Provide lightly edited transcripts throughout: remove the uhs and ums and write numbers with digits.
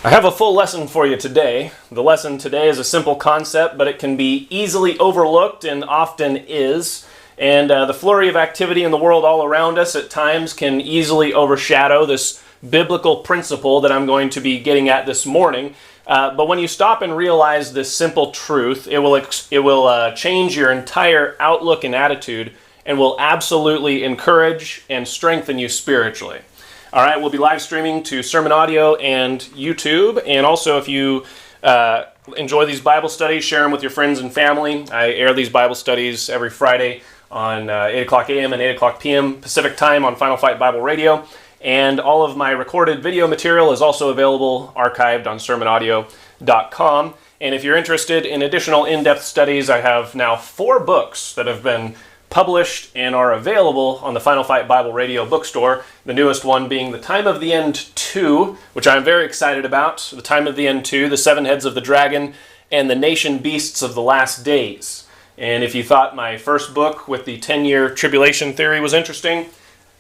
I have a full lesson for you today. The lesson today is a simple concept, but it can be easily overlooked and often is. And the flurry of activity in the world all around us at times can easily overshadow this biblical principle that I'm going to be getting at this morning. But when you stop and realize this simple truth, it will change your entire outlook and attitude and will absolutely encourage and strengthen you spiritually. All right, we'll be live streaming to sermon audio and YouTube. And also, if you enjoy these Bible studies, share them with your friends and family. I air these Bible studies every Friday on 8 o'clock a.m. and 8 o'clock p.m. Pacific time on Final Fight Bible Radio. And all of my recorded video material is also available archived on sermonaudio.com. And if you're interested in additional in-depth studies, I have now 4 books that have been published and are available on the Final Fight Bible Radio bookstore. The newest one being The Time of the End 2, which I'm very excited about. The Time of the End 2, The 7 Heads of the Dragon, and The Nation Beasts of the Last Days. And if you thought my first book with the 10-year tribulation theory was interesting,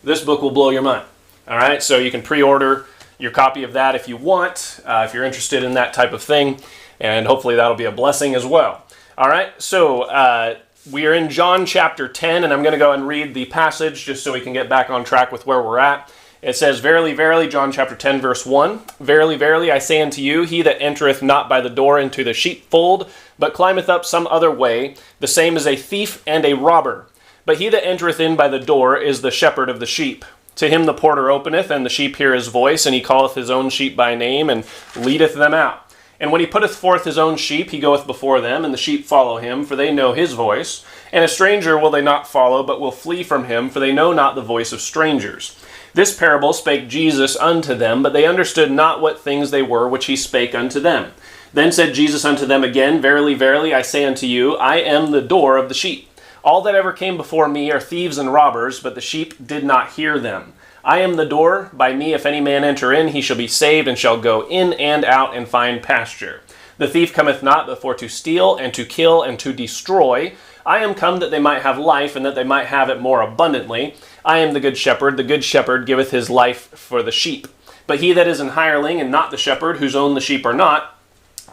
this book will blow your mind. All right, so you can pre-order your copy of that if you want, if you're interested in that type of thing, and hopefully that'll be a blessing as well. All right, so we are in John chapter 10, and I'm going to go and read the passage just so we can get back on track with where we're at. It says, Verily, verily, John chapter 10, verse 1, Verily, verily, I say unto you, he that entereth not by the door into the sheepfold, but climbeth up some other way, the same is a thief and a robber. But he that entereth in by the door is the shepherd of the sheep. To him the porter openeth, and the sheep hear his voice, and he calleth his own sheep by name, and leadeth them out. And when he putteth forth his own sheep, he goeth before them, and the sheep follow him, for they know his voice. And a stranger will they not follow, but will flee from him, for they know not the voice of strangers. This parable spake Jesus unto them, but they understood not what things they were which he spake unto them. Then said Jesus unto them again, Verily, verily, I say unto you, I am the door of the sheep. All that ever came before me are thieves and robbers, but the sheep did not hear them. I am the door. By me if any man enter in, he shall be saved, and shall go in and out and find pasture. The thief cometh not but for to steal, and to kill, and to destroy. I am come that they might have life, and that they might have it more abundantly. I am the good shepherd. The good shepherd giveth his life for the sheep. But he that is an hireling, and not the shepherd, whose own the sheep are not,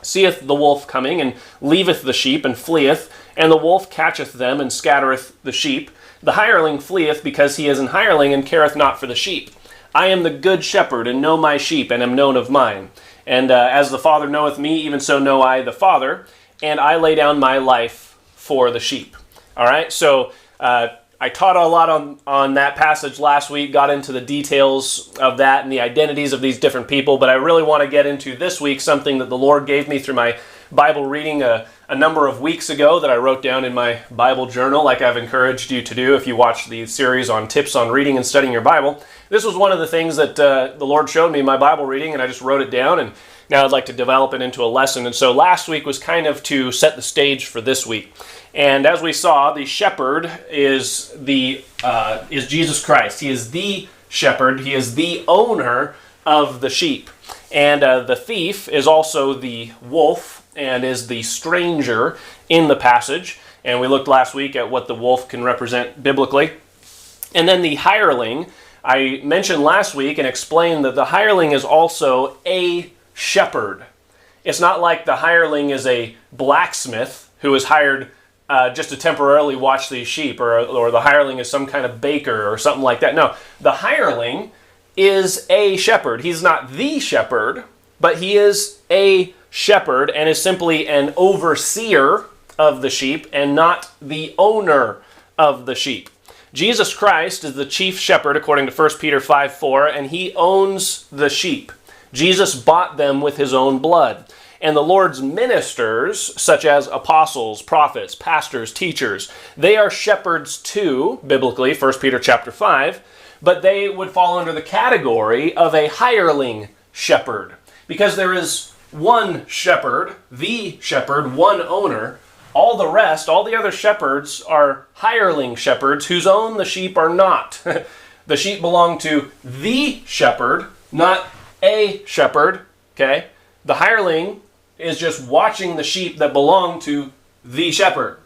seeth the wolf coming, and leaveth the sheep, and fleeth. And the wolf catcheth them, and scattereth the sheep. The hireling fleeth, because he is an hireling, and careth not for the sheep. I am the good shepherd, and know my sheep, and am known of mine. And as the Father knoweth me, even so know I the Father, and I lay down my life for the sheep. All right, so I taught a lot on that passage last week, got into the details of that and the identities of these different people, but I really want to get into this week something that the Lord gave me through my Bible reading a number of weeks ago that I wrote down in my Bible journal, like I've encouraged you to do if you watch the series on tips on reading and studying your Bible. This was one of the things that the Lord showed me in my Bible reading, and I just wrote it down, and now I'd like to develop it into a lesson. And so last week was kind of to set the stage for this week. And as we saw, the shepherd is Jesus Christ. He is the shepherd. He is the owner of the sheep. And the thief is also the wolf, and is the stranger in the passage. And we looked last week at what the wolf can represent biblically. And then the hireling, I mentioned last week and explained that the hireling is also a shepherd. It's not like the hireling is a blacksmith who is hired just to temporarily watch these sheep, or the hireling is some kind of baker or something like that. No, the hireling is a shepherd. He's not the shepherd, but he is a shepherd, and is simply an overseer of the sheep and not the owner of the sheep. Jesus Christ is the chief shepherd according to 1 Peter 5:4, and he owns the sheep. Jesus bought them with his own blood. And the Lord's ministers, such as apostles, prophets, pastors, teachers, they are shepherds too, biblically, 1 Peter chapter 5, but they would fall under the category of a hireling shepherd, because there is one shepherd, the shepherd, one owner. All the rest, all the other shepherds are hireling shepherds whose own the sheep are not. The sheep belong to the shepherd, not a shepherd, okay? The hireling is just watching the sheep that belong to the shepherd,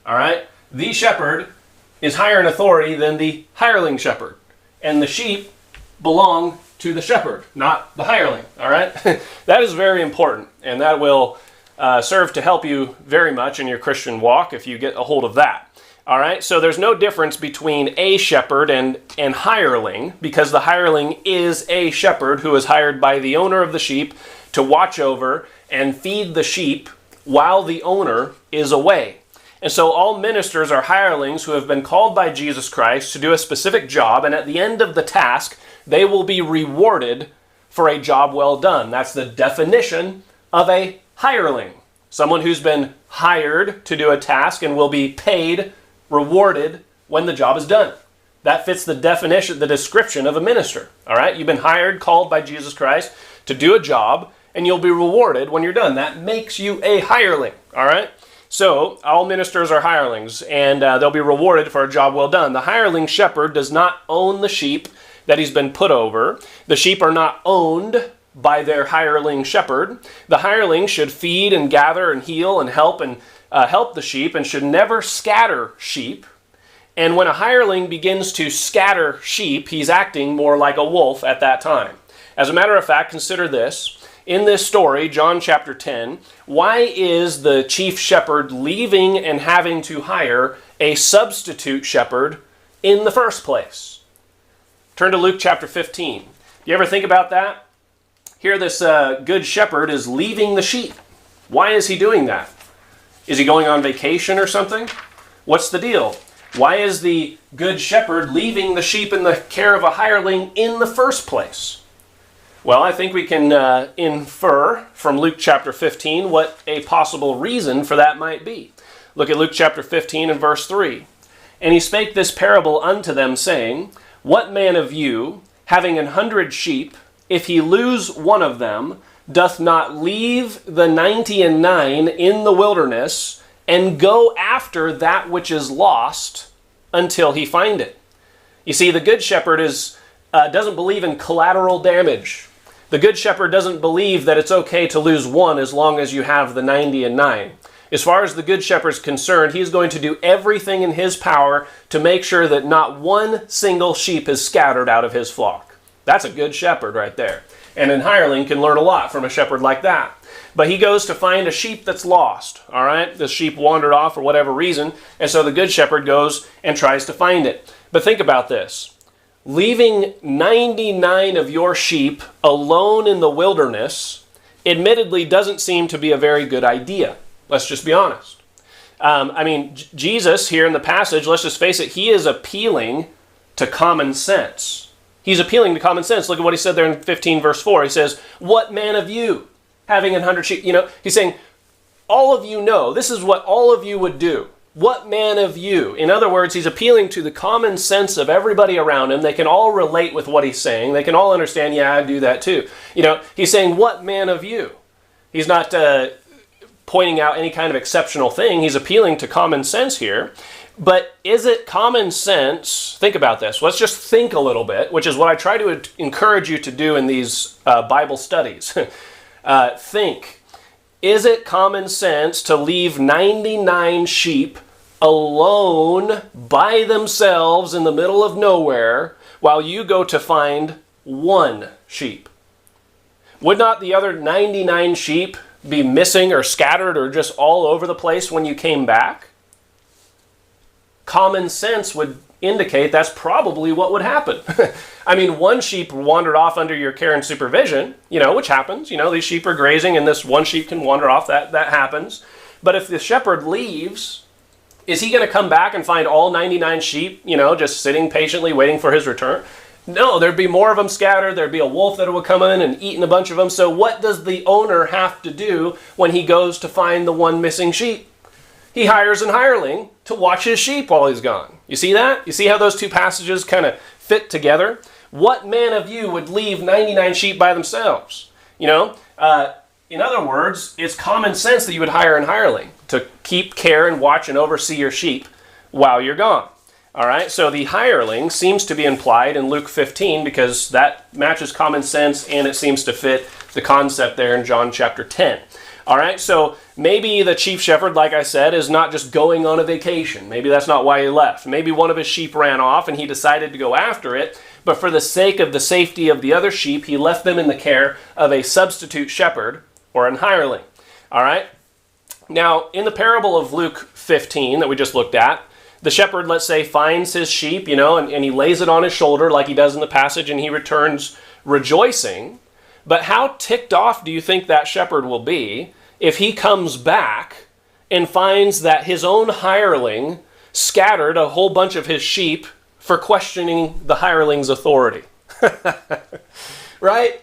all right? The shepherd is higher in authority than the hireling shepherd, and the sheep belong to the shepherd, not the hireling, all right? That is very important, and that will serve to help you very much in your Christian walk if you get a hold of that. All right, so there's no difference between a shepherd and hireling, because the hireling is a shepherd who is hired by the owner of the sheep to watch over and feed the sheep while the owner is away. And so all ministers are hirelings who have been called by Jesus Christ to do a specific job, and at the end of the task, they will be rewarded for a job well done. That's the definition of a hireling. Someone who's been hired to do a task and will be paid, rewarded when the job is done. That fits the definition, the description of a minister. All right, you've been hired, called by Jesus Christ to do a job, and you'll be rewarded when you're done. That makes you a hireling. All right, so all ministers are hirelings, and they'll be rewarded for a job well done. The hireling shepherd does not own the sheep that he's been put over. The sheep are not owned by their hireling shepherd. The hireling should feed and gather and heal and help the sheep, and should never scatter sheep. And when a hireling begins to scatter sheep, he's acting more like a wolf at that time. As a matter of fact, consider this. In this story, John chapter 10, why is the chief shepherd leaving and having to hire a substitute shepherd in the first place? Turn to Luke chapter 15. You ever think about that? Here this good shepherd is leaving the sheep. Why is he doing that? Is he going on vacation or something? What's the deal? Why is the good shepherd leaving the sheep in the care of a hireling in the first place? Well, I think we can infer from Luke chapter 15 what a possible reason for that might be. Look at Luke chapter 15 and verse 3. And he spake this parable unto them, saying, What man of you, having 100 sheep, if he lose one of them, doth not leave the 99 in the wilderness, and go after that which is lost until he find it? You see, the good shepherd doesn't believe in collateral damage. The good shepherd doesn't believe that it's okay to lose one as long as you have the 99. As far as the good shepherd's concerned, he's going to do everything in his power to make sure that not one single sheep is scattered out of his flock. That's a good shepherd right there. And an hireling can learn a lot from a shepherd like that. But he goes to find a sheep that's lost, all right? The sheep wandered off for whatever reason, and so the good shepherd goes and tries to find it. But think about this. Leaving 99 of your sheep alone in the wilderness admittedly doesn't seem to be a very good idea. Let's just be honest. Jesus here in the passage, let's just face it, he is appealing to common sense. He's appealing to common sense. Look at what he said there in 15 verse 4. He says, What man of you, having 100 sheep? He's saying, all of you know, this is what all of you would do. What man of you? In other words, he's appealing to the common sense of everybody around him. They can all relate with what he's saying. They can all understand, yeah, I do that too. He's saying, what man of you? He's not pointing out any kind of exceptional thing. He's appealing to common sense here. But is it common sense? Think about this. Let's just think a little bit, which is what I try to encourage you to do in these Bible studies. Think. Is it common sense to leave 99 sheep alone by themselves in the middle of nowhere while you go to find one sheep? Would not the other 99 sheep be missing or scattered or just all over the place when you came back? Common sense would indicate that's probably what would happen. One sheep wandered off under your care and supervision, which happens. These sheep are grazing and this one sheep can wander off. That happens. But if the shepherd leaves, is he going to come back and find all 99 sheep, just sitting patiently waiting for his return? No, there'd be more of them scattered. There'd be a wolf that would come in and eat a bunch of them. So what does the owner have to do when he goes to find the one missing sheep? He hires an hireling to watch his sheep while he's gone. You see that? You see how those two passages kind of fit together? What man of you would leave 99 sheep by themselves? In other words, it's common sense that you would hire an hireling to keep care and watch and oversee your sheep while you're gone. All right, so the hireling seems to be implied in Luke 15 because that matches common sense and it seems to fit the concept there in John chapter 10. All right, so maybe the chief shepherd, like I said, is not just going on a vacation. Maybe that's not why he left. Maybe one of his sheep ran off and he decided to go after it. but for the sake of the safety of the other sheep, he left them in the care of a substitute shepherd or an hireling. All right? Now, in the parable of Luke 15 that we just looked at, the shepherd, let's say, finds his sheep, and he lays it on his shoulder like he does in the passage, and he returns rejoicing. But how ticked off do you think that shepherd will be if he comes back and finds that his own hireling scattered a whole bunch of his sheep for questioning the hireling's authority? Right?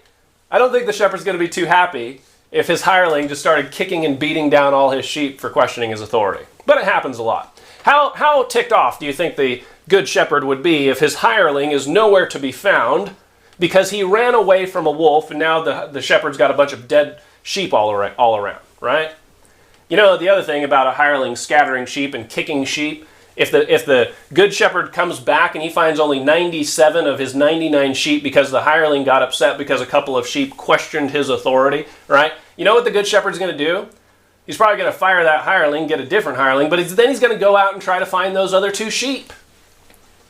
I don't think the shepherd's going to be too happy if his hireling just started kicking and beating down all his sheep for questioning his authority. But it happens a lot. How ticked off do you think the good shepherd would be if his hireling is nowhere to be found because he ran away from a wolf and now the shepherd's got a bunch of dead sheep all around, right? The other thing about a hireling scattering sheep and kicking sheep, if the good shepherd comes back and he finds only 97 of his 99 sheep because the hireling got upset because a couple of sheep questioned his authority, right? You know what the good shepherd's going to do? He's probably going to fire that hireling, get a different hireling, but then he's going to go out and try to find those other 2 sheep.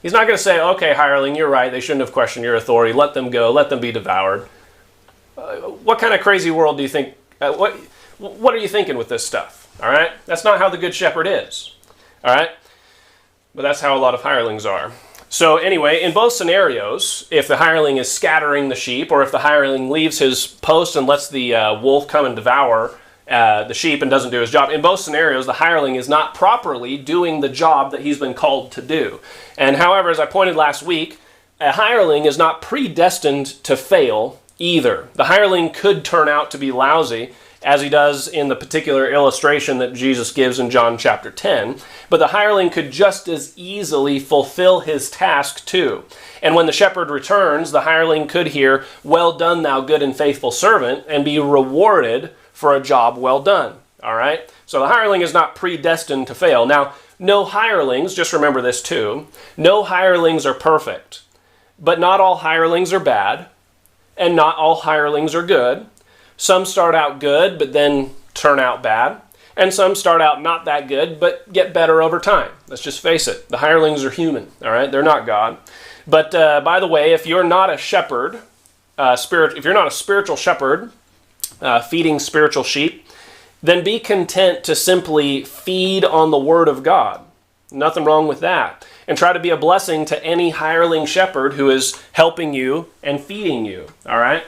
He's not going to say, okay, hireling, you're right, they shouldn't have questioned your authority, let them go, let them be devoured. What kind of crazy world do you think, what are you thinking with this stuff, all right? That's not how the good shepherd is, all right? But that's how a lot of hirelings are. So anyway, in both scenarios, if the hireling is scattering the sheep, or if the hireling leaves his post and lets the wolf come and devour the sheep and doesn't do his job, in both scenarios, the hireling is not properly doing the job that he's been called to do. And however, as I pointed last week, a hireling is not predestined to fail either. The hireling could turn out to be lousy, as he does in the particular illustration that Jesus gives in John chapter 10, but the hireling could just as easily fulfill his task too. And when the shepherd returns, the hireling could hear, "Well done, thou good and faithful servant," and be rewarded for a job well done. All right? So the hireling is not predestined to fail. Now, no hirelings, just remember this too, no hirelings are perfect, but not all hirelings are bad, and not all hirelings are good. Some start out good, but then turn out bad. And some start out not that good, but get better over time. Let's just face it. The hirelings are human, all right? They're not God. But by the way, if you're not a shepherd, if you're not a spiritual shepherd feeding spiritual sheep, then be content to simply feed on the Word of God. Nothing wrong with that. And try to be a blessing to any hireling shepherd who is helping you and feeding you, all right?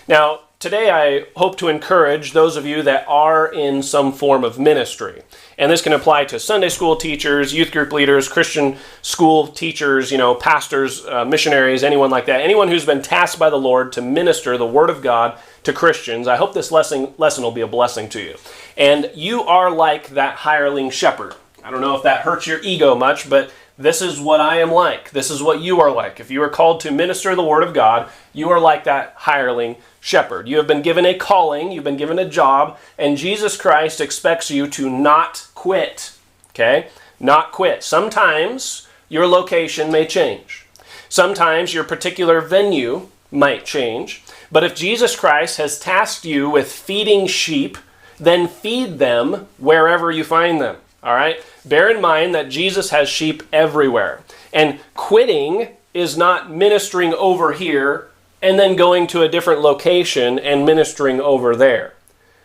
Now, today I hope to encourage those of you that are in some form of ministry. And this can apply to Sunday school teachers, youth group leaders, Christian school teachers, pastors, missionaries, anyone like that. Anyone who's been tasked by the Lord to minister the Word of God to Christians. I hope this lesson will be a blessing to you. And you are like that hireling shepherd. I don't know if that hurts your ego much, but this is what I am like. This is what you are like. If you are called to minister the Word of God, you are like that hireling shepherd. You have been given a calling, you've been given a job, and Jesus Christ expects you to not quit. Okay? Not quit. Sometimes your location may change. Sometimes your particular venue might change. But if Jesus Christ has tasked you with feeding sheep, then feed them wherever you find them. All right? Bear in mind that Jesus has sheep everywhere. And quitting is not ministering over here and then going to a different location and ministering over there.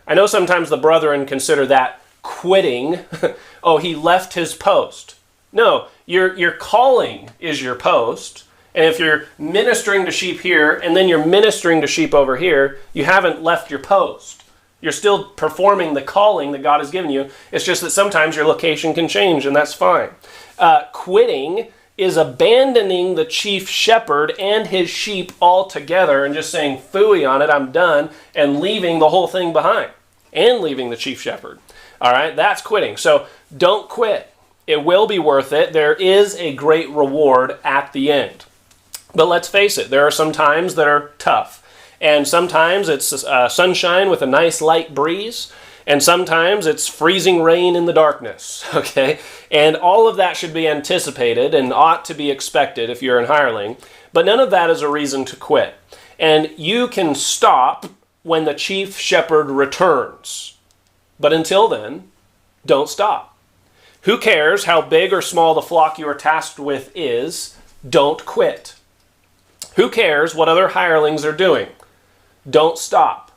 I know sometimes the brethren consider that quitting. Oh, he left his post. No, your calling is your post. And if you're ministering to sheep here and then you're ministering to sheep over here, you haven't left your post. You're still performing the calling that God has given you. It's just that sometimes your location can change, and that's fine. Quitting is abandoning the chief shepherd and his sheep altogether and just saying, phooey on it, I'm done, and leaving the whole thing behind, and leaving the chief shepherd. All right, that's quitting. So don't quit. It will be worth it. There is a great reward at the end. But let's face it, there are some times that are tough. And sometimes it's sunshine with a nice light breeze, and sometimes it's freezing rain in the darkness, okay? And all of that should be anticipated and ought to be expected if you're an hireling, but none of that is a reason to quit. And you can stop when the chief shepherd returns. But until then, don't stop. Who cares how big or small the flock you are tasked with is? Don't quit. Who cares what other hirelings are doing? Don't stop.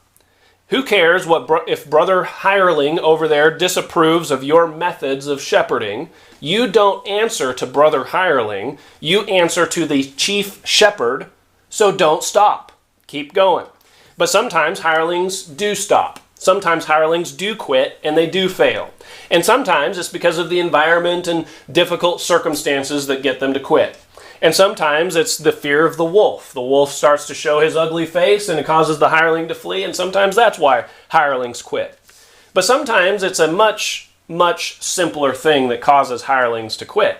Who cares if Brother Hireling over there disapproves of your methods of shepherding? You don't answer to Brother Hireling. You answer to the chief shepherd, so don't stop. Keep going. But sometimes hirelings do stop. Sometimes hirelings do quit and they do fail. And sometimes it's because of the environment and difficult circumstances that get them to quit. And sometimes it's the fear of the wolf. The wolf starts to show his ugly face and it causes the hireling to flee, and sometimes that's why hirelings quit. But sometimes it's a much, much simpler thing that causes hirelings to quit.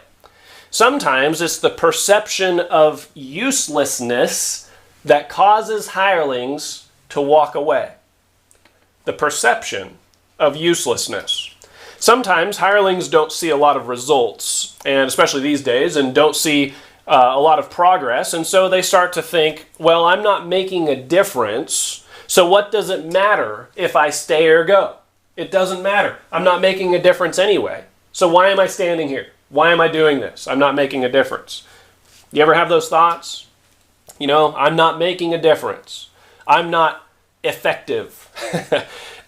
Sometimes it's the perception of uselessness that causes hirelings to walk away. The perception of uselessness. Sometimes hirelings don't see a lot of results, and especially these days, and don't see a lot of progress, and so they start to think, well, I'm not making a difference, so what does it matter if I stay or go? It doesn't matter. I'm not making a difference anyway, so why am I standing here? Why am I doing this? I'm not making a difference. You ever have those thoughts? You know, I'm not making a difference. I'm not effective.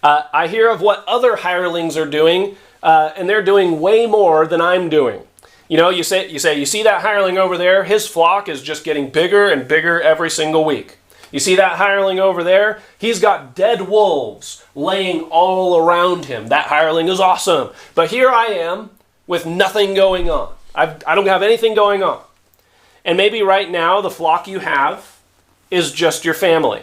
I hear of what other hirelings are doing, and they're doing way more than I'm doing. You know, you see that hireling over there? His flock is just getting bigger and bigger every single week. You see that hireling over there? He's got dead wolves laying all around him. That hireling is awesome. But here I am with nothing going on. I don't have anything going on. And maybe right now the flock you have is just your family.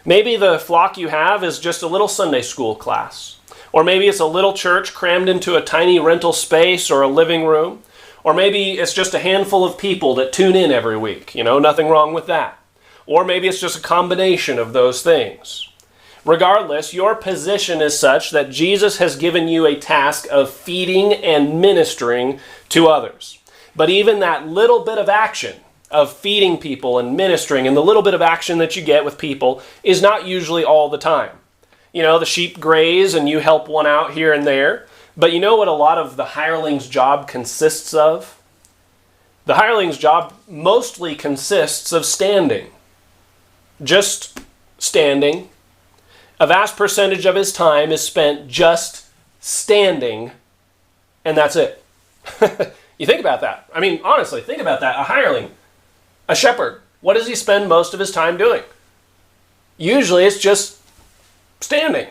Maybe the flock you have is just a little Sunday school class. Or maybe it's a little church crammed into a tiny rental space or a living room. Or maybe it's just a handful of people that tune in every week. You know, nothing wrong with that. Or maybe it's just a combination of those things. Regardless, your position is such that Jesus has given you a task of feeding and ministering to others. But even that little bit of action of feeding people and ministering and the little bit of action that you get with people is not usually all the time. You know, the sheep graze and you help one out here and there. But you know what a lot of the hireling's job consists of? The hireling's job mostly consists of standing. Just standing. A vast percentage of his time is spent just standing, and that's it. You think about that. I mean, honestly, think about that. A hireling, a shepherd, what does he spend most of his time doing? Usually it's just standing.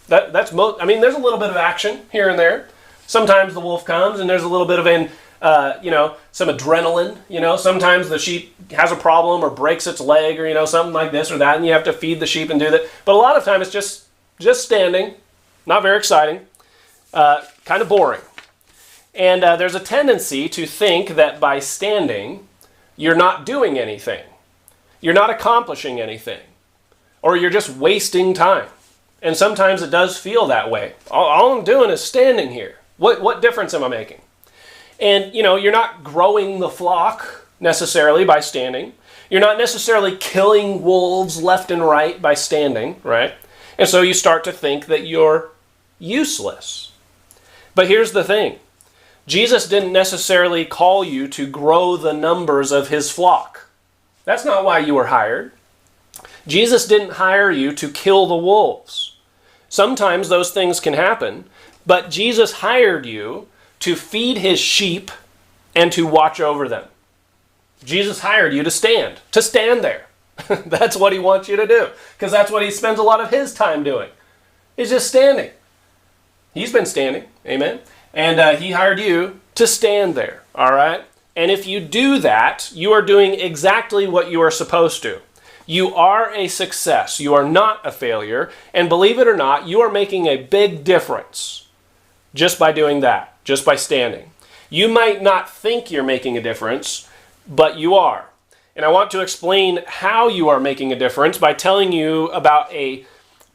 There's a little bit of action here and there. Sometimes the wolf comes and there's a little bit of some adrenaline. Sometimes the sheep has a problem or breaks its leg or, something like this or that, and you have to feed the sheep and do that. But a lot of times it's just standing, not very exciting, kind of boring. And there's a tendency to think that by standing, you're not doing anything. You're not accomplishing anything. Or you're just wasting time. And sometimes it does feel that way. All I'm doing is standing here. What difference am I making? And, you're not growing the flock necessarily by standing. You're not necessarily killing wolves left and right by standing, right? And so you start to think that you're useless. But here's the thing. Jesus didn't necessarily call you to grow the numbers of his flock. That's not why you were hired. Jesus didn't hire you to kill the wolves. Sometimes those things can happen, but Jesus hired you to feed his sheep and to watch over them. Jesus hired you to stand there. That's what he wants you to do, because that's what he spends a lot of his time doing. He's just standing. He's been standing, amen? And he hired you to stand there, all right? And if you do that, you are doing exactly what you are supposed to. You are a success. You are not a failure. And believe it or not, you are making a big difference just by doing that, just by standing. You might not think you're making a difference, but you are. And I want to explain how you are making a difference by telling you about a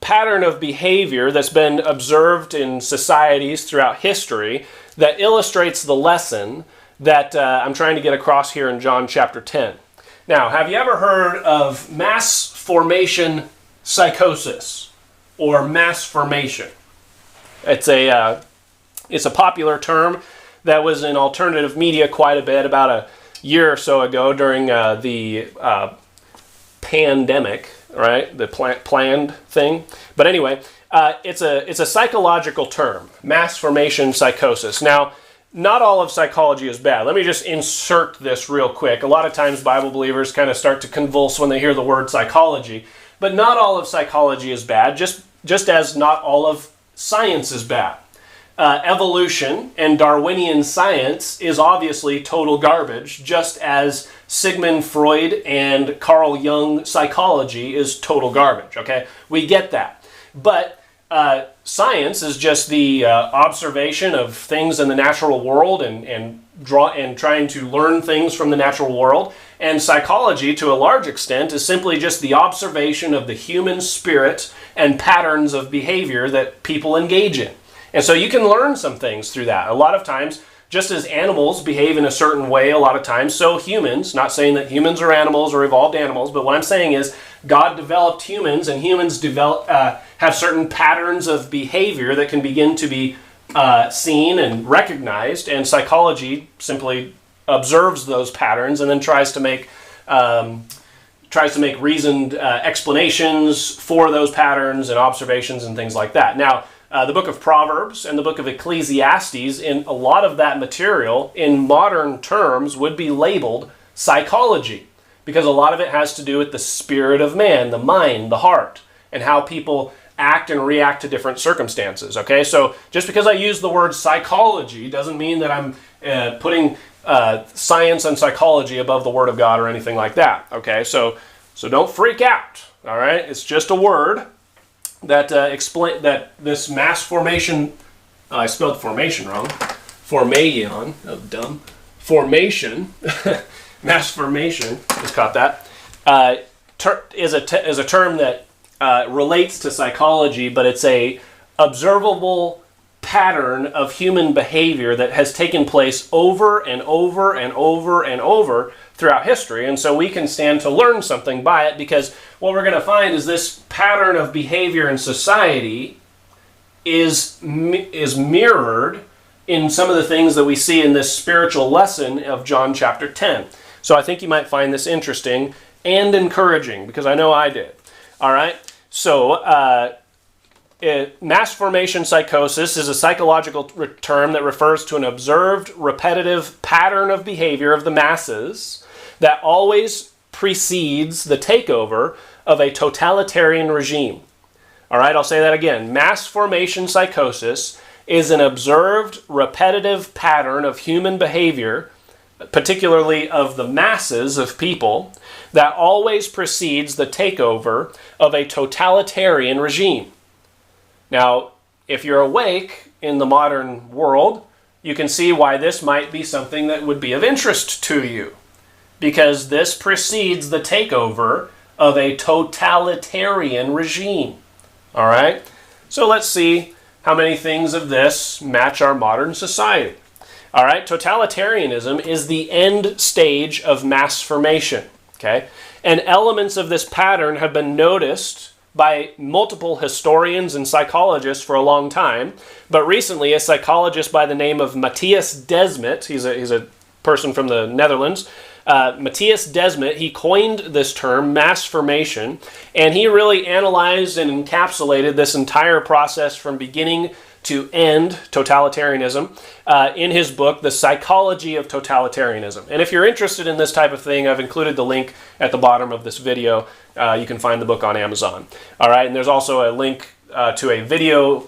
pattern of behavior that's been observed in societies throughout history that illustrates the lesson that I'm trying to get across here in John chapter 10. Now, have you ever heard of mass formation psychosis or mass formation? It's a popular term that was in alternative media quite a bit about a year or so ago during the pandemic, right? The planned thing. But anyway, it's a psychological term, mass formation psychosis. Now, not all of psychology is bad. Let me just insert this real quick. A lot of times Bible believers kind of start to convulse when they hear the word psychology, but not all of psychology is bad, just as not all of science is bad. Evolution and Darwinian science is obviously total garbage, just as Sigmund Freud and Carl Jung psychology is total garbage, okay? We get that. But science is just the observation of things in the natural world and trying to learn things from the natural world. And psychology, to a large extent, is simply just the observation of the human spirit and patterns of behavior that people engage in. And so you can learn some things through that. A lot of times, just as animals behave in a certain way a lot of times, so humans, not saying that humans are animals or evolved animals, but what I'm saying is God developed humans, and humans have certain patterns of behavior that can begin to be seen and recognized, and psychology simply observes those patterns and then tries to make reasoned explanations for those patterns and observations and things like that. Now, the book of Proverbs and the book of Ecclesiastes, in a lot of that material, in modern terms, would be labeled psychology, because a lot of it has to do with the spirit of man, the mind, the heart, and how people act and react to different circumstances. Okay, so just because I use the word psychology doesn't mean that I'm putting science and psychology above the Word of God or anything like that. Okay, so don't freak out. All right, it's just a word that explain that this mass formation. I spelled formation wrong. Formation. Oh, dumb. Formation. Mass formation. Just caught that. Is a term that relates to psychology, but it's a observable pattern of human behavior that has taken place over and over and over and over throughout history. And so we can stand to learn something by it, because what we're going to find is this pattern of behavior in society is mirrored in some of the things that we see in this spiritual lesson of John chapter 10. So I think you might find this interesting and encouraging, because I know I did. All right? So mass formation psychosis is a psychological term that refers to an observed, repetitive pattern of behavior of the masses that always precedes the takeover of a totalitarian regime. All right, I'll say that again. Mass formation psychosis is an observed, repetitive pattern of human behavior, particularly of the masses of people, that always precedes the takeover of a totalitarian regime. Now, if you're awake in the modern world, you can see why this might be something that would be of interest to you, because this precedes the takeover of a totalitarian regime. All right? So let's see how many things of this match our modern society. All right? Totalitarianism is the end stage of mass formation. Okay? And elements of this pattern have been noticed by multiple historians and psychologists for a long time, but recently a psychologist by the name of Matthias Desmet, he's a person from the Netherlands, Matthias Desmet, he coined this term, mass formation, and he really analyzed and encapsulated this entire process from beginning to end, totalitarianism, in his book, The Psychology of Totalitarianism. And if you're interested in this type of thing, I've included the link at the bottom of this video. You can find the book on Amazon. All right, and there's also a link to a video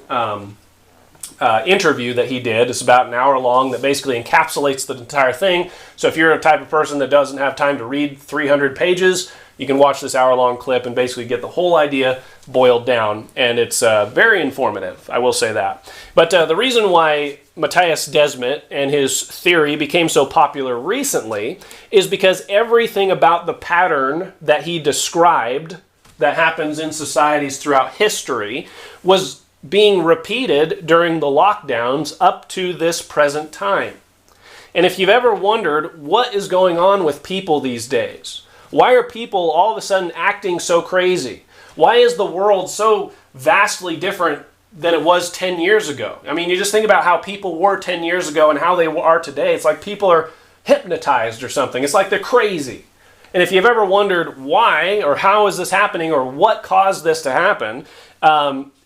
interview that he did. It's about an hour long that basically encapsulates the entire thing. So if you're a type of person that doesn't have time to read 300 pages, you can watch this hour-long clip and basically get the whole idea boiled down, and it's very informative, I will say that. But the reason why Matthias Desmet and his theory became so popular recently is because everything about the pattern that he described that happens in societies throughout history was being repeated during the lockdowns up to this present time. And if you've ever wondered what is going on with people these days, why are people all of a sudden acting so crazy? Why is the world so vastly different than it was 10 years ago? I mean, you just think about how people were 10 years ago and how they are today. It's like people are hypnotized or something. It's like they're crazy. And if you've ever wondered why or how is this happening or what caused this to happen,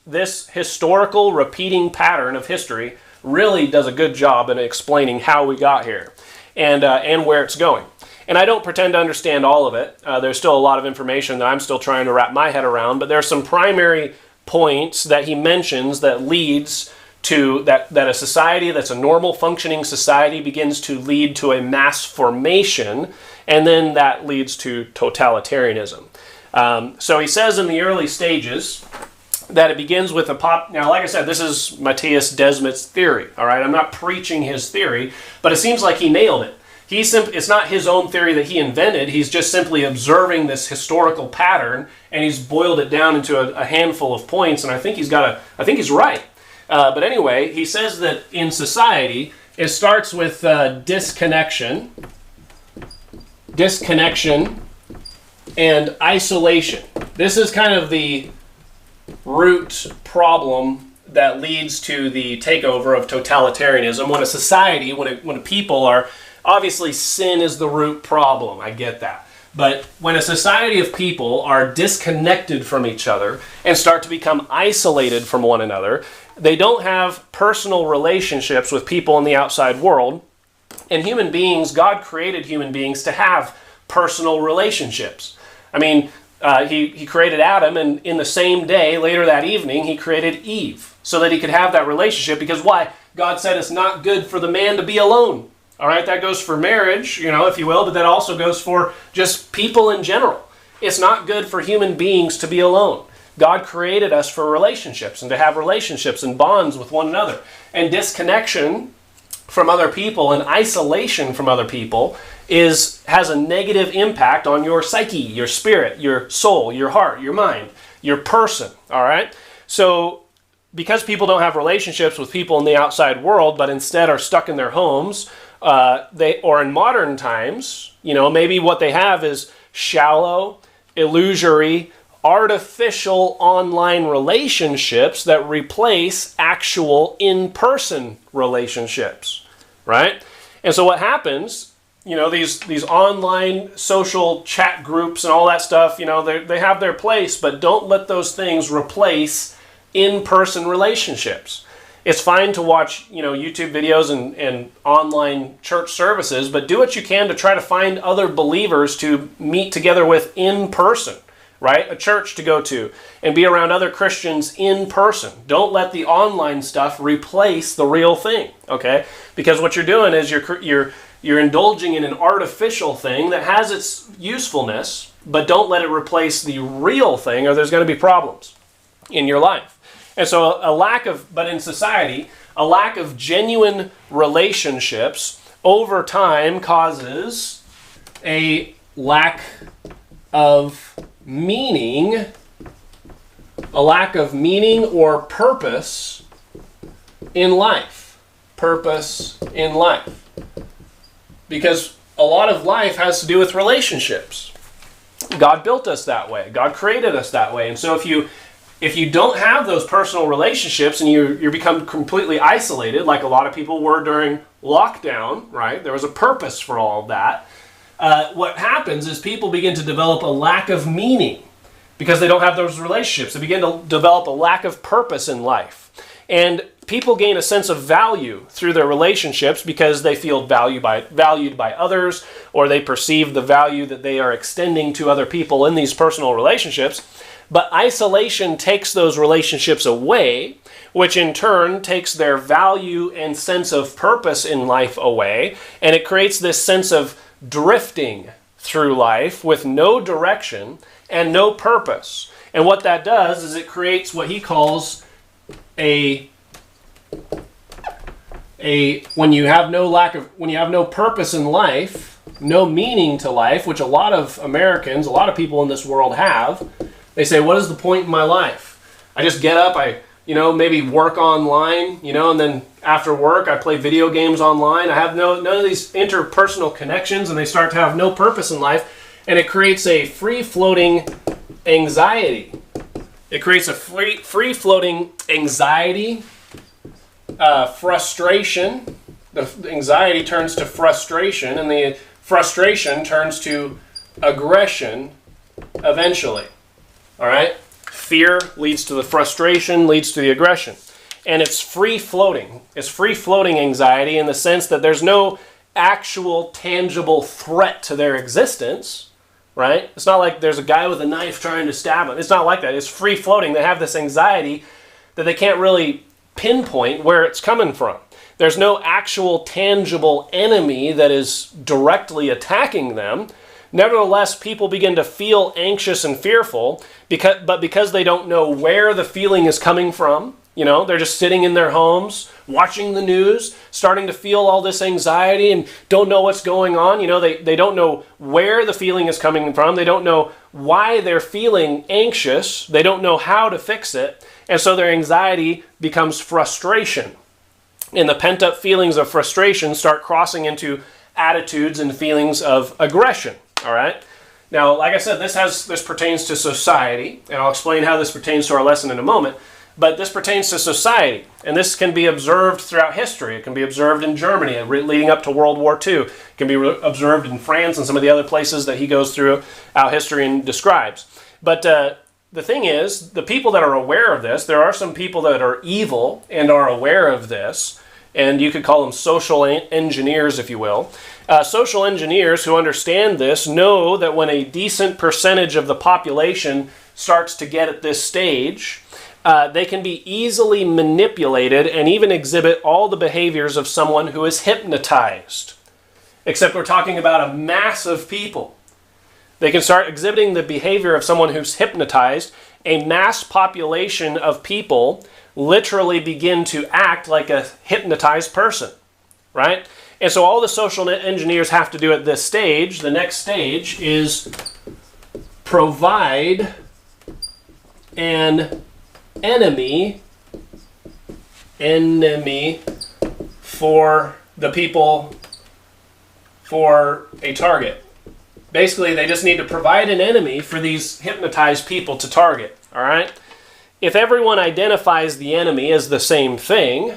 this historical repeating pattern of history really does a good job in explaining how we got here and where it's going. And I don't pretend to understand all of it. There's still a lot of information that I'm still trying to wrap my head around, but there are some primary points that he mentions that leads to that a society that's a normal functioning society begins to lead to a mass formation, and then that leads to totalitarianism. So he says in the early stages that it begins with now, like I said, this is Matthias Desmet's theory, all right? I'm not preaching his theory, but it seems like he nailed it. It's not his own theory that he invented. He's just simply observing this historical pattern, and he's boiled it down into a handful of points, and I think he's right. But anyway, he says that in society, it starts with disconnection, and isolation. This is kind of the root problem that leads to the takeover of totalitarianism. When a society, when a people are, obviously sin is the root problem, I get that. But when a society of people are disconnected from each other and start to become isolated from one another, they don't have personal relationships with people in the outside world. And human beings, God created human beings to have personal relationships. I mean, he created Adam, and in the same day, later that evening, he created Eve so that he could have that relationship. Because why? God said it's not good for the man to be alone. All right, that goes for marriage, if you will, but that also goes for just people in general. It's not good for human beings to be alone. God created us for relationships and to have relationships and bonds with one another. And disconnection from other people and isolation from other people has a negative impact on your psyche, your spirit, your soul, your heart, your mind, your person, all right? So because people don't have relationships with people in the outside world, but instead are stuck in their homes, or in modern times, maybe what they have is shallow, illusory, artificial online relationships that replace actual in-person relationships, right? And so what happens, these online social chat groups and all that stuff, they have their place, but don't let those things replace in-person relationships. It's fine to watch, YouTube videos and online church services, but do what you can to try to find other believers to meet together with in person, right? A church to go to and be around other Christians in person. Don't let the online stuff replace the real thing, okay? Because what you're doing is you're indulging in an artificial thing that has its usefulness, but don't let it replace the real thing, or there's going to be problems in your life. And so but in society, a lack of genuine relationships over time causes a lack of meaning or purpose in life. Because a lot of life has to do with relationships. God built us that way. God created us that way. And so if you don't have those personal relationships and you become completely isolated, like a lot of people were during lockdown, right? There was a purpose for all of that. What happens is people begin to develop a lack of meaning because they don't have those relationships. They begin to develop a lack of purpose in life. And people gain a sense of value through their relationships because they feel valued by others, or they perceive the value that they are extending to other people in these personal relationships. But isolation takes those relationships away, which in turn takes their value and sense of purpose in life away, and it creates this sense of drifting through life with no direction and no purpose. And what that does is it creates what he calls when you have no purpose in life, no meaning to life, which a lot of Americans, a lot of people in this world have. They say, what is the point in my life? I just get up, maybe work online, and then after work I play video games online. I have none of these interpersonal connections, and they start to have no purpose in life, and it creates a free-floating anxiety. It creates a free-floating anxiety, frustration, the anxiety turns to frustration, and the frustration turns to aggression eventually. All right? Fear leads to the frustration, leads to the aggression. And it's free-floating. It's free-floating anxiety in the sense that there's no actual tangible threat to their existence, right? It's not like there's a guy with a knife trying to stab them. It's not like that. It's free-floating. They have this anxiety that they can't really pinpoint where it's coming from. There's no actual tangible enemy that is directly attacking them. Nevertheless, people begin to feel anxious and fearful because they don't know where the feeling is coming from. You know, they're just sitting in their homes, watching the news, starting to feel all this anxiety and don't know what's going on. You know, they don't know where the feeling is coming from. They don't know why they're feeling anxious. They don't know how to fix it. And so their anxiety becomes frustration. And the pent-up feelings of frustration start crossing into attitudes and feelings of aggression. All right? Now, like I said, this pertains to society, and I'll explain how this pertains to our lesson in a moment. But this pertains to society, and this can be observed throughout history. It can be observed in Germany leading up to World War II. It can be observed in France and some of the other places that he goes throughout history and describes. But the thing is, the people that are aware of this, there are some people that are evil and are aware of this, and you could call them social engineers, if you will. Social engineers who understand this know that when a decent percentage of the population starts to get at this stage, they can be easily manipulated and even exhibit all the behaviors of someone who is hypnotized. Except we're talking about a mass of people. They can start exhibiting the behavior of someone who's hypnotized. A mass population of people literally begin to act like a hypnotized person, right? And so all the social engineers have to do at this stage, the next stage, is provide an enemy for the people, for a target. Basically, they just need to provide an enemy for these hypnotized people to target, all right? If everyone identifies the enemy as the same thing,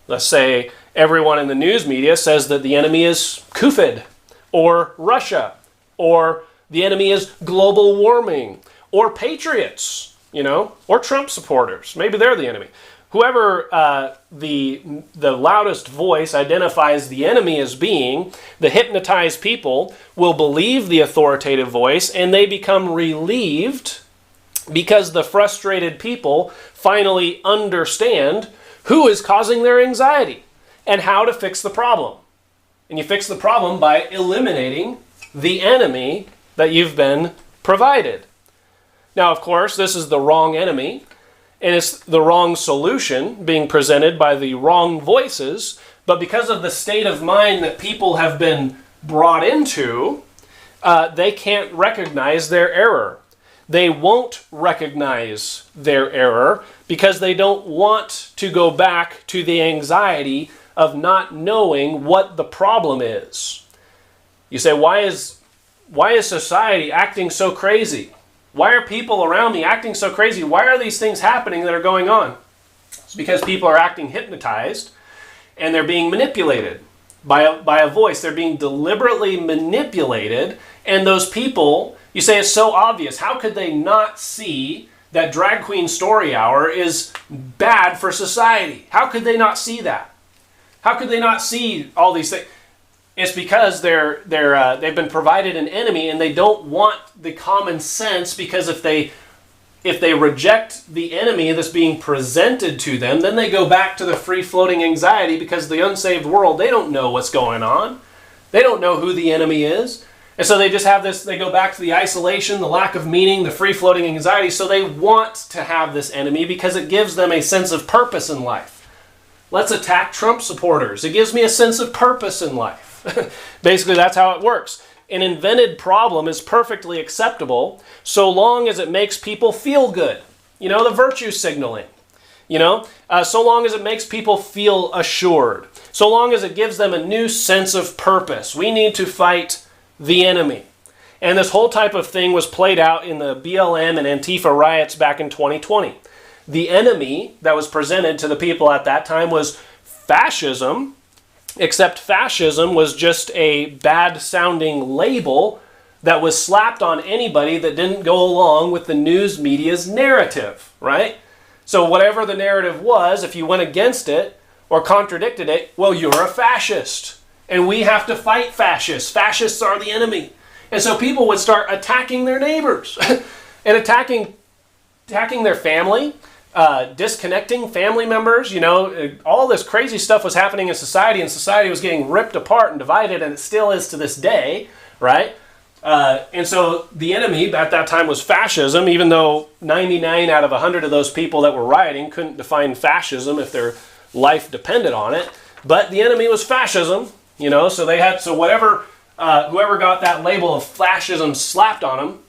let's say everyone in the news media says that the enemy is COVID, or Russia, or the enemy is global warming, or patriots, you know, or Trump supporters. Maybe they're the enemy. Whoever the loudest voice identifies the enemy as being, the hypnotized people will believe the authoritative voice, and they become relieved because the frustrated people finally understand who is causing their anxiety and how to fix the problem. And you fix the problem by eliminating the enemy that you've been provided. Now, of course, this is the wrong enemy, and it's the wrong solution being presented by the wrong voices, but because of the state of mind that people have been brought into, they can't recognize their error. They won't recognize their error because they don't want to go back to the anxiety of not knowing what the problem is. You say, why is society acting so crazy? Why are people around me acting so crazy? Why are these things happening that are going on? It's because people are acting hypnotized and they're being manipulated by a voice. They're being deliberately manipulated, and those people, you say it's so obvious. How could they not see that Drag Queen Story Hour is bad for society? How could they not see that? How could they not see all these things? It's because they've been provided an enemy, and they don't want the common sense, because if they reject the enemy that's being presented to them, then they go back to the free-floating anxiety, because the unsaved world, they don't know what's going on. They don't know who the enemy is. And so they just have this, they go back to the isolation, the lack of meaning, the free-floating anxiety, so they want to have this enemy because it gives them a sense of purpose in life. Let's attack Trump supporters. It gives me a sense of purpose in life. Basically, that's how it works. An invented problem is perfectly acceptable so long as it makes people feel good. You know, the virtue signaling. You know, so long as it makes people feel assured. So long as it gives them a new sense of purpose. We need to fight the enemy. And this whole type of thing was played out in the BLM and Antifa riots back in 2020. The enemy that was presented to the people at that time was fascism except fascism was just a bad-sounding label that was slapped on anybody that didn't go along with the news media's narrative, right? So whatever the narrative was, if you went against it or contradicted it, well, you're a fascist. And we have to fight fascists. Fascists are the enemy. And so people would start attacking their neighbors and attacking their family, disconnecting family members. You know, all this crazy stuff was happening in society, and society was getting ripped apart and divided, and it still is to this day, right? And so the enemy at that time was fascism, even though 99 out of 100 of those people that were rioting couldn't define fascism if their life depended on it. But the enemy was fascism, you know, so whoever got that label of fascism slapped on them,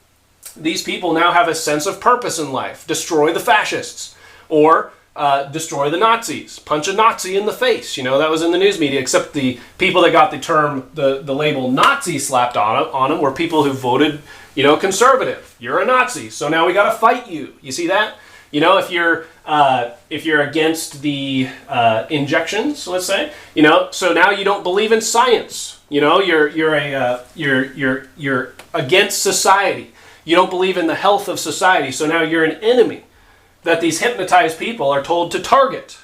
these people now have a sense of purpose in life. Destroy the fascists, or destroy the Nazis. Punch a Nazi in the face. You know, that was in the news media, except the people that got the label Nazi slapped on them were people who voted, you know, conservative. You're a Nazi, so now we got to fight you. You see that? You know, if you're against the injections, let's say, you know, so now you don't believe in science. You know, you're against society. You don't believe in the health of society, so now you're an enemy that these hypnotized people are told to target.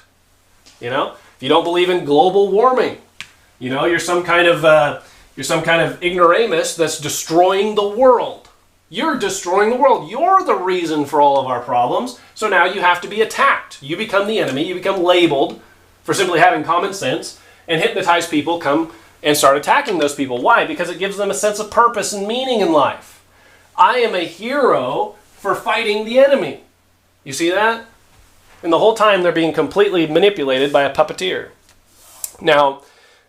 You know, if you don't believe in global warming, you know, you're some kind of ignoramus that's destroying the world. You're destroying the world. You're the reason for all of our problems. So now you have to be attacked. You become the enemy. You become labeled for simply having common sense, and hypnotized people come and start attacking those people. Why? Because it gives them a sense of purpose and meaning in life. I am a hero for fighting the enemy. You see that? And the whole time they're being completely manipulated by a puppeteer. Now,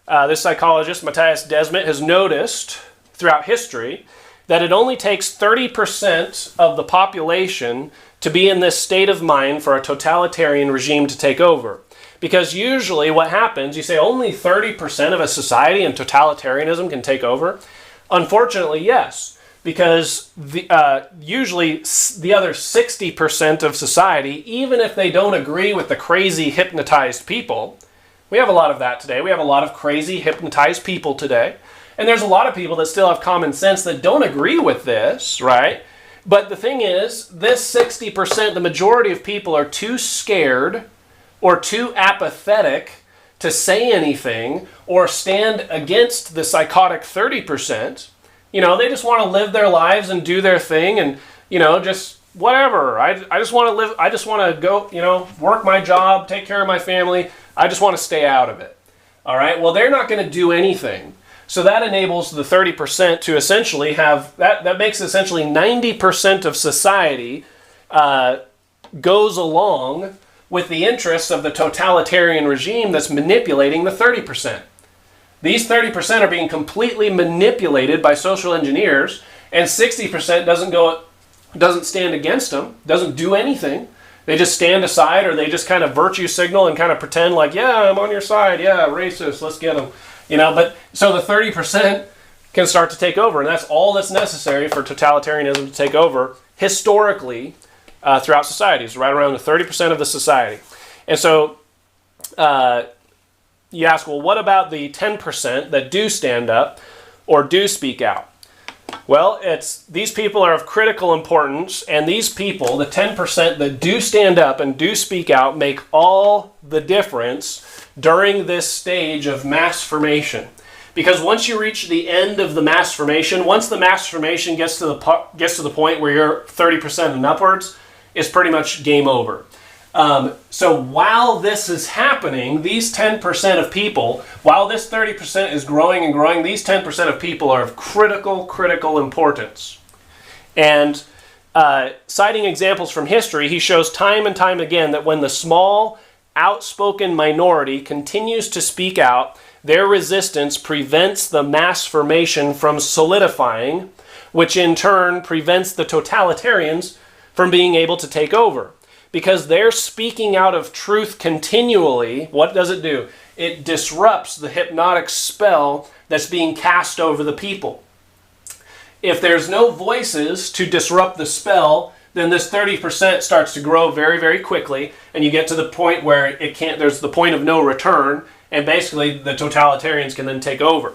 this psychologist, Matthias Desmet, has noticed throughout history that it only takes 30% of the population to be in this state of mind for a totalitarian regime to take over. Because usually what happens, you say only 30% of a society in totalitarianism can take over. Unfortunately, yes. Because usually the other 60% of society, even if they don't agree with the crazy hypnotized people, we have a lot of that today. We have a lot of crazy hypnotized people today. And there's a lot of people that still have common sense that don't agree with this, right? But the thing is, this 60%, the majority of people are too scared or too apathetic to say anything or stand against the psychotic 30%. You know, they just want to live their lives and do their thing and, you know, just whatever. I just want to live, I just want to go, you know, work my job, take care of my family. I just want to stay out of it. All right? Well, they're not going to do anything. So that enables the 30% to essentially have, that makes essentially 90% of society goes along with the interests of the totalitarian regime that's manipulating the 30%. These 30% are being completely manipulated by social engineers, and 60% doesn't stand against them, doesn't do anything. They just stand aside, or they just kind of virtue signal and kind of pretend like, yeah, I'm on your side, yeah, racist, let's get them. You know, but so the 30% can start to take over, and that's all that's necessary for totalitarianism to take over historically throughout societies, right around the 30% of the society. And so you ask, well, what about the 10% that do stand up or do speak out? Well, these people are of critical importance, and these people, the 10% that do stand up and do speak out, make all the difference during this stage of mass formation. Because once you reach the end of the mass formation, once the mass formation gets to the point where you're 30% and upwards, it's pretty much game over. So while this is happening, these 10% of people, while this 30% is growing and growing, these 10% of people are of critical importance. And citing examples from history, he shows time and time again that when the small, outspoken minority continues to speak out, their resistance prevents the mass formation from solidifying, which in turn prevents the totalitarians from being able to take over. Because they're speaking out of truth continually, what does it do? It disrupts the hypnotic spell that's being cast over the people. If there's no voices to disrupt the spell, then this 30% starts to grow very, very quickly, and you get to the point where there's the point of no return, and basically the totalitarians can then take over.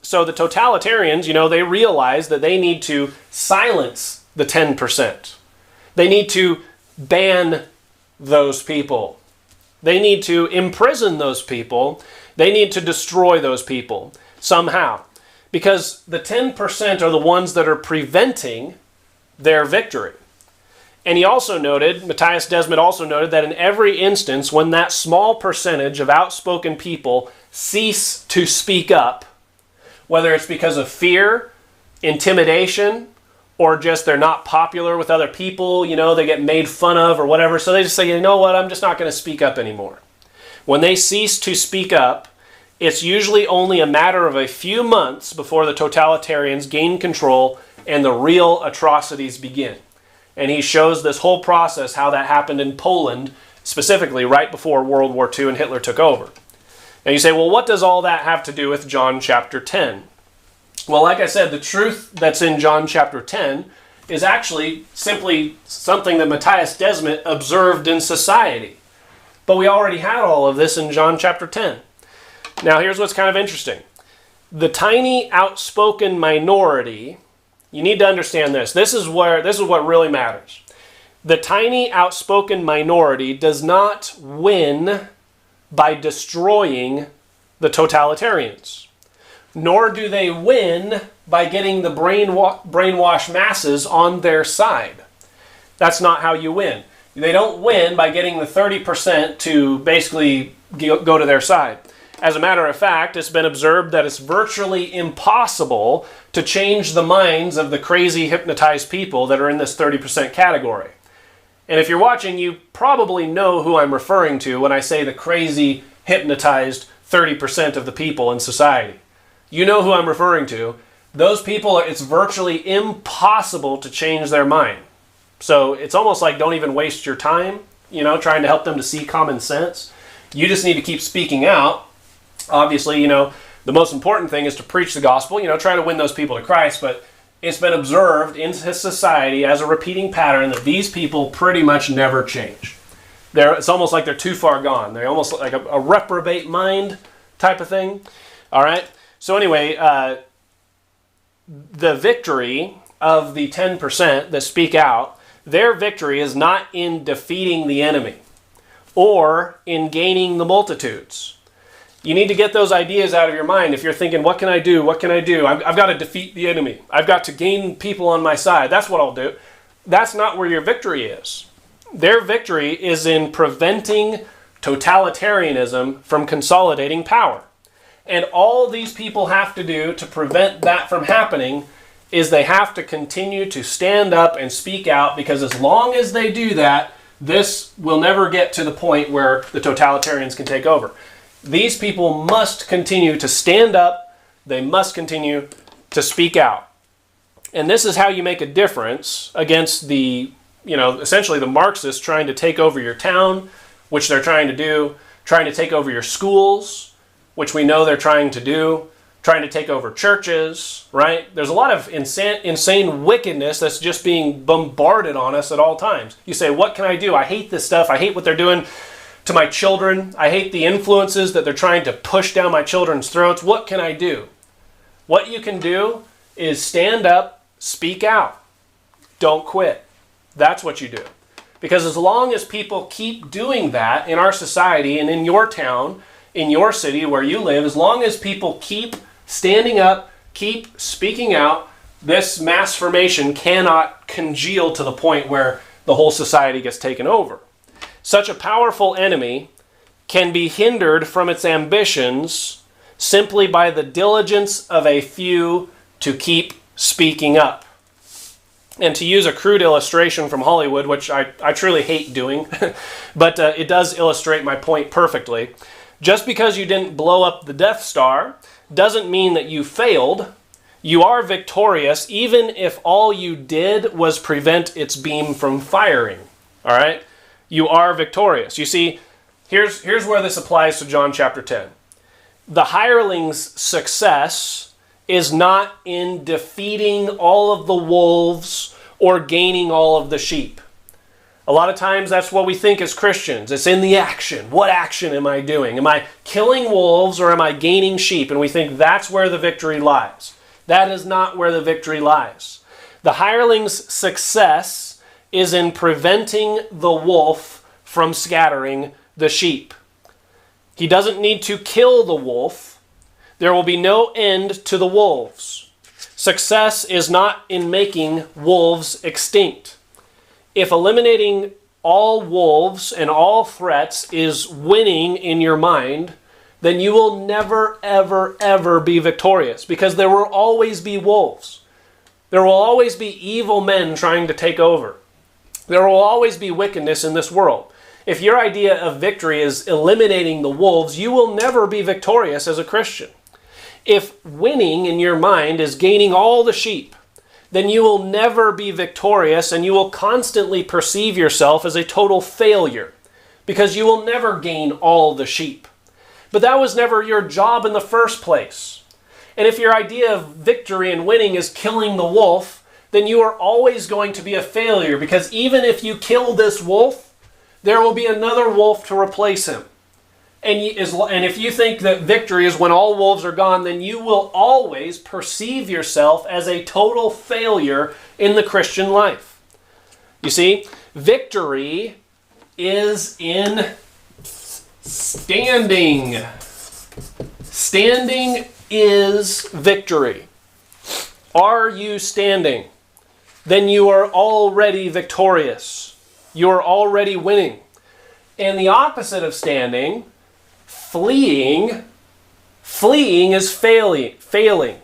So the totalitarians, they realize that they need to silence the 10%. They need to ban those people. They need to imprison those people. They need to destroy those people somehow. Because the 10% are the ones that are preventing their victory. And he also noted, Matthias Desmet also noted, that in every instance when that small percentage of outspoken people cease to speak up, whether it's because of fear, intimidation, or just they're not popular with other people, they get made fun of or whatever, so they just say, you know what, I'm just not going to speak up anymore. When they cease to speak up, it's usually only a matter of a few months before the totalitarians gain control and the real atrocities begin. And he shows this whole process, how that happened in Poland, specifically right before World War II and Hitler took over. Now you say, well, what does all that have to do with John chapter 10? Well, like I said, the truth that's in John chapter 10 is actually simply something that Matthias Desmet observed in society. But we already had all of this in John chapter 10. Now here's what's kind of interesting. The tiny outspoken minority, you need to understand this. This is what really matters. The tiny outspoken minority does not win by destroying the totalitarians. Nor do they win by getting the brainwashed masses on their side. That's not how you win. They don't win by getting the 30% to basically go to their side. As a matter of fact, it's been observed that it's virtually impossible to change the minds of the crazy hypnotized people that are in this 30% category. And if you're watching, you probably know who I'm referring to when I say the crazy hypnotized 30% of the people in society. You know who I'm referring to. Those people, it's virtually impossible to change their mind. So it's almost like don't even waste your time, trying to help them to see common sense. You just need to keep speaking out. Obviously, the most important thing is to preach the gospel, try to win those people to Christ, but it's been observed in society as a repeating pattern that these people pretty much never change. It's almost like they're too far gone. They're almost like a reprobate mind type of thing. All right? So anyway, the victory of the 10% that speak out, their victory is not in defeating the enemy or in gaining the multitudes. You need to get those ideas out of your mind. If you're thinking, what can I do? What can I do? I've got to defeat the enemy. I've got to gain people on my side. That's what I'll do. That's not where your victory is. Their victory is in preventing totalitarianism from consolidating power. And all these people have to do to prevent that from happening is they have to continue to stand up and speak out, because as long as they do that, this will never get to the point where the totalitarians can take over. These people must continue to stand up. They must continue to speak out. And this is how you make a difference against the, essentially the Marxists trying to take over your town, which they're trying to do, trying to take over your schools, which we know they're trying to do, trying to take over churches, right? There's a lot of insane wickedness that's just being bombarded on us at all times. You say, what can I do? I hate this stuff. I hate what they're doing to my children. I hate the influences that they're trying to push down my children's throats. What can I do? What you can do is stand up, speak out. Don't quit. That's what you do. Because as long as people keep doing that in our society and in your town, in your city where you live, as long as people keep standing up, keep speaking out, this mass formation cannot congeal to the point where the whole society gets taken over. Such a powerful enemy can be hindered from its ambitions simply by the diligence of a few to keep speaking up. And to use a crude illustration from Hollywood, which I truly hate doing, but it does illustrate my point perfectly. Just because you didn't blow up the Death Star doesn't mean that you failed. You are victorious even if all you did was prevent its beam from firing. All right? You are victorious. You see, here's where this applies to John chapter 10. The hireling's success is not in defeating all of the wolves or gaining all of the sheep. A lot of times that's what we think as Christians. It's in the action. What action am I doing? Am I killing wolves or am I gaining sheep? And we think that's where the victory lies. That is not where the victory lies. The hireling's success is in preventing the wolf from scattering the sheep. He doesn't need to kill the wolf. There will be no end to the wolves. Success is not in making wolves extinct. If eliminating all wolves and all threats is winning in your mind, then you will never, ever, ever be victorious, because there will always be wolves. There will always be evil men trying to take over. There will always be wickedness in this world. If your idea of victory is eliminating the wolves, you will never be victorious as a Christian. If winning in your mind is gaining all the sheep, then you will never be victorious, and you will constantly perceive yourself as a total failure, because you will never gain all the sheep. But that was never your job in the first place. And if your idea of victory and winning is killing the wolf, then you are always going to be a failure, because even if you kill this wolf, there will be another wolf to replace him. And if you think that victory is when all wolves are gone, then you will always perceive yourself as a total failure in the Christian life. You see, victory is in standing. Standing is victory. Are you standing? Then you are already victorious. You are already winning. And the opposite of standing, fleeing is failing.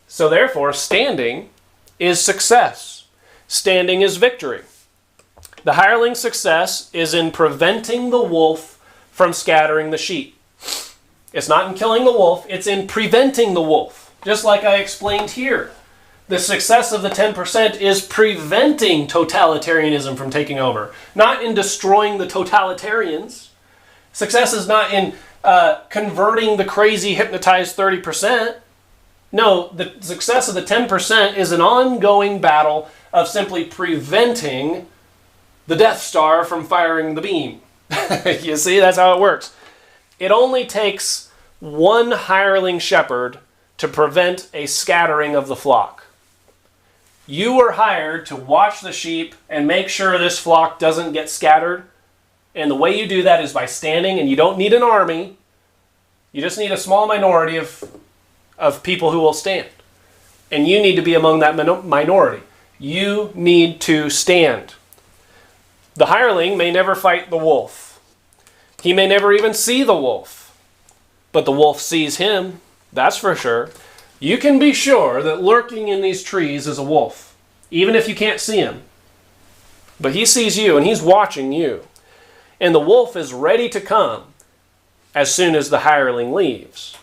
So therefore, standing is success. Standing is victory. The hireling's success is in preventing the wolf from scattering the sheep. It's not in killing the wolf, it's in preventing the wolf. Just like I explained here. The success of the 10% is preventing totalitarianism from taking over, not in destroying the totalitarians. Success is not in converting the crazy, hypnotized 30%. No, the success of the 10% is an ongoing battle of simply preventing the Death Star from firing the beam. You see, that's how it works. It only takes one hireling shepherd to prevent a scattering of the flock. You were hired to watch the sheep and make sure this flock doesn't get scattered. And the way you do that is by standing, and you don't need an army. You just need a small minority of people who will stand. And you need to be among that minority. You need to stand. The hireling may never fight the wolf. He may never even see the wolf. But the wolf sees him, that's for sure. You can be sure that lurking in these trees is a wolf, even if you can't see him. But he sees you, and he's watching you. And the wolf is ready to come as soon as the hireling leaves.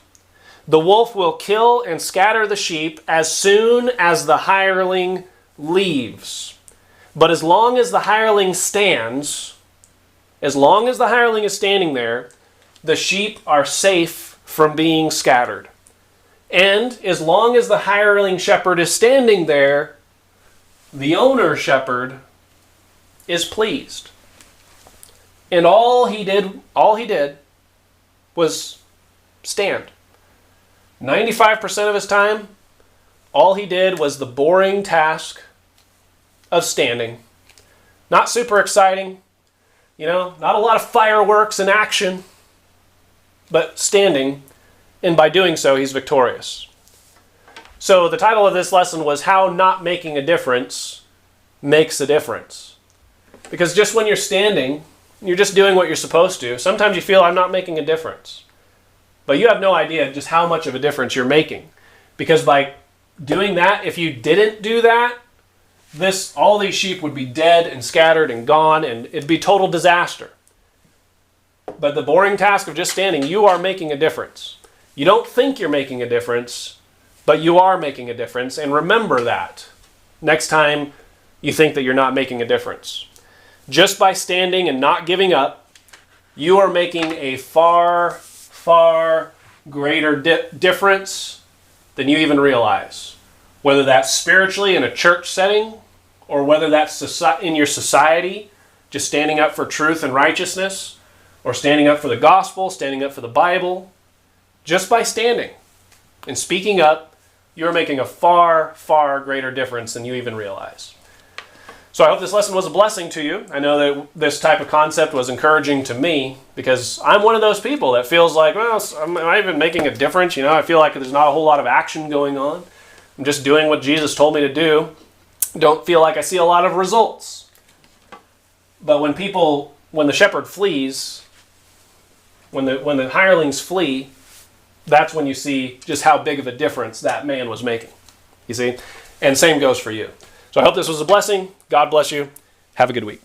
The wolf will kill and scatter the sheep as soon as the hireling leaves. But as long as the hireling stands, as long as the hireling is standing there, the sheep are safe from being scattered. And as long as the hireling shepherd is standing there, the owner shepherd is pleased. And all he did was stand. 95% of his time, all he did was the boring task of standing. Not super exciting, not a lot of fireworks and action, but standing, and by doing so, he's victorious. So the title of this lesson was How Not Making a Difference Makes a Difference. Because just when you're standing, you're just doing what you're supposed to. Sometimes you feel, I'm not making a difference. But you have no idea just how much of a difference you're making. Because by doing that, if you didn't do that, all these sheep would be dead and scattered and gone, and it'd be total disaster. But the boring task of just standing, you are making a difference. You don't think you're making a difference, but you are making a difference. And remember that next time you think that you're not making a difference. Just by standing and not giving up, you are making a far, far greater difference than you even realize. Whether that's spiritually in a church setting, or whether that's in your society, just standing up for truth and righteousness, or standing up for the gospel, standing up for the Bible, just by standing and speaking up, you're making a far, far greater difference than you even realize. So I hope this lesson was a blessing to you. I know that this type of concept was encouraging to me because I'm one of those people that feels like, well, am I even making a difference? I feel like there's not a whole lot of action going on. I'm just doing what Jesus told me to do. Don't feel like I see a lot of results. But when the shepherd flees, when the hirelings flee, that's when you see just how big of a difference that man was making. You see? And same goes for you. So I hope this was a blessing. God bless you. Have a good week.